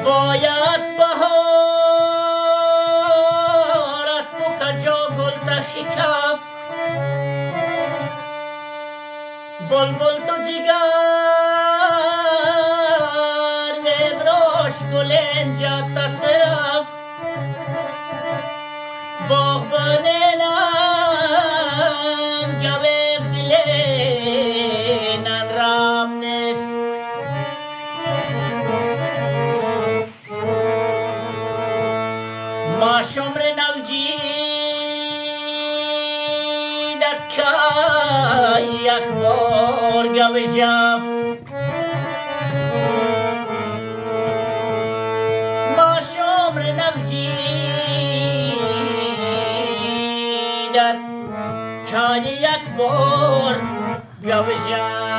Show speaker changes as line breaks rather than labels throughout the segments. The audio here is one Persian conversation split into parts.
باید بهارت و کجا گل شکفت بلبل تو جگر ویدراش گل اینجا تطرفت باغبانینم گویب دلینن رام نیست ما شمر نوجیدت که یک بار گوی جفت ما شمر نوجیدت که یک بار گوی جفت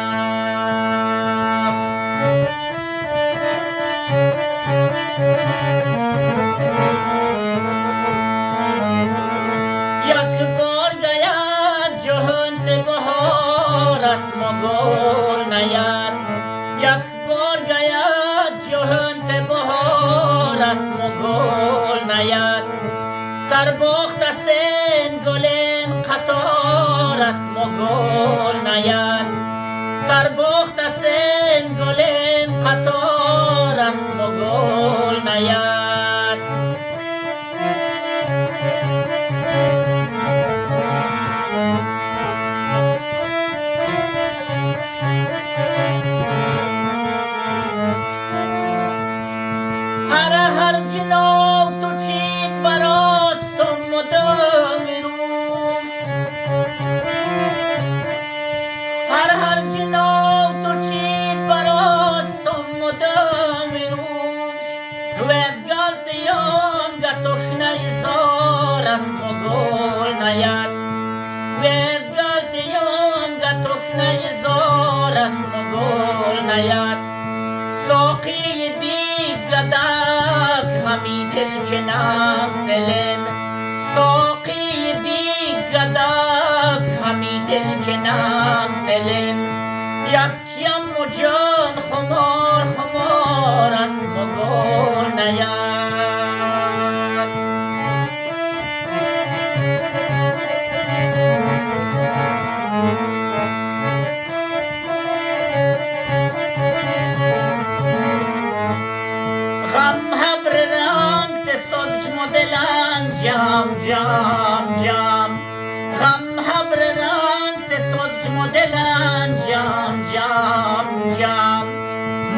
یک بار گید جهنت بهارت مگل نید یک بار گید جهنت بهارت مگل نید در باخت سین گلین قطارت مگل نید در باخت سین گلین قطارت مگل نید هر جناو تو چید براستم مدام روز هر جناو تو چید براستم مدام روز وید گلتیان گتوشنه زارت مگل نید وید گلتیان گتوشنه زارت مگل نید ساقی گداک همی دل جناب دلم ساقی بی گداک همی دل جناب دلم یک چیم و جان خمار خمارت مگل نید غم هبر رنگ صدج مدلان جام جام جام غم هبر رنگ صدج مدلان جام جام جام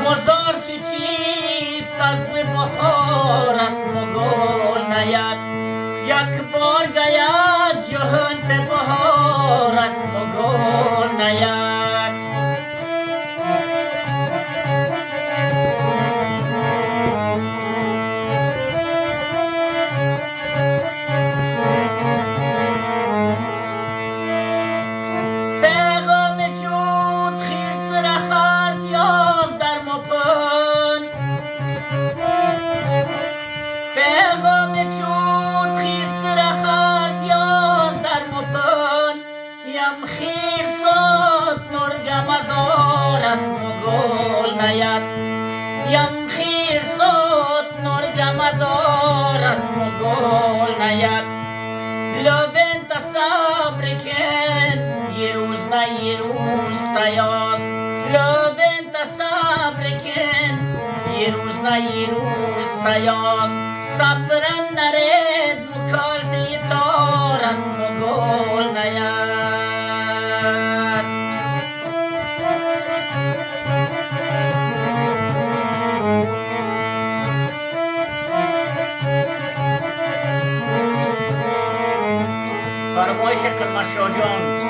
مزار چیفت از بخارت مگل نید یک بار گید جهنت بهارت مگل نید پیغام چود خیر سرخد یاد در مپن یم خیر ساد نرگم دارد مگل نید یم خیر ساد نرگم دارد مگل نید لبین تصبر کن یه روز نه یه روز تیاد لبین تصبر کن یه روز نه یه روز تیاد صبرن نرید مکالدی تارت مگل نید فرمایش کرمانشاه جان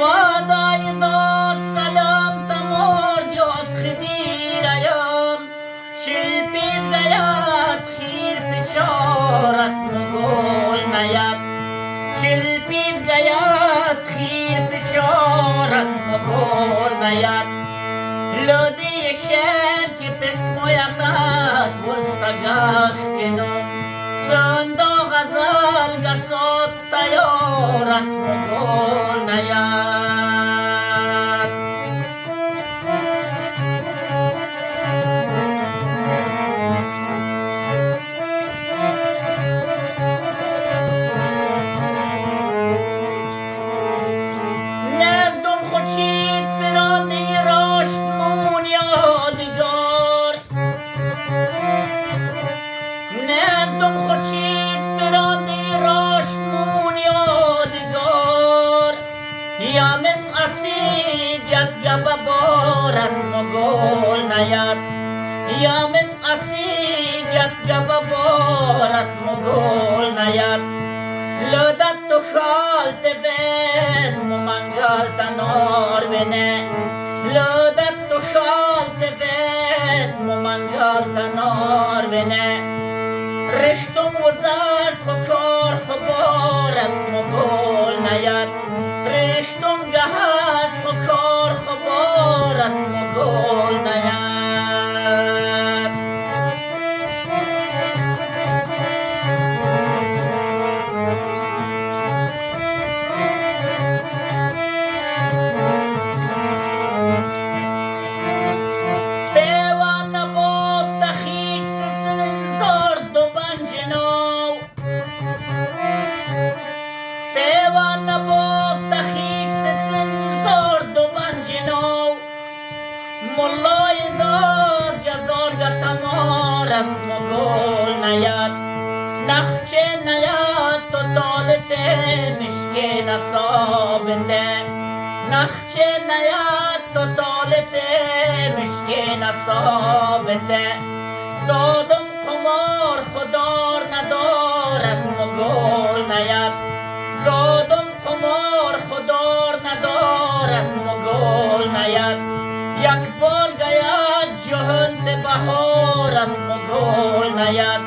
وعدای داد سلام تمرد یاد خدیر ایم چل پید گیاد خیر پچارت مگل نید چل پید گیاد خیر پچارت مگل نید لودی شهر که پسمو یقد وستگاه کنم بارت مگل نیاد. نردم خورشید براندی راشتمون یادگار، نردم خورشید براندی راشتمون یادگار، یا مس اسید ید گبه بارت مگل نیاد، یا مس اسید ید گبه بارت مگل نیاد. لدت تو شال تفید ممنگل تنار بینه، لدت تو شال تفید ممنگل تنار بینه. رشتم وزاز خکار خبارت مگل نیاد، رشتم گهاز خکار خبارت مگل نیاد. پیوان نبافت خیش سن زرد و بنجنو، ملای داد جزارگ تمارت مگل نیاد، نخچه نیاد تو دادته مشکه نصابته، نخچه نیاد تو دادته مشکه نصابته. دادم قمار خدار ندارد مگل نیاد، دادم قمار خدار ندارد مگل نیاد. یک بار گید جهنت بهارت مگل نیاد،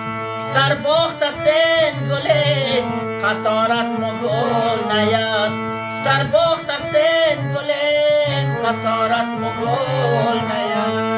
در باخت سین گلی قطارت مگل نیاد، در باخت سین گلی قطارت مگل نیاد.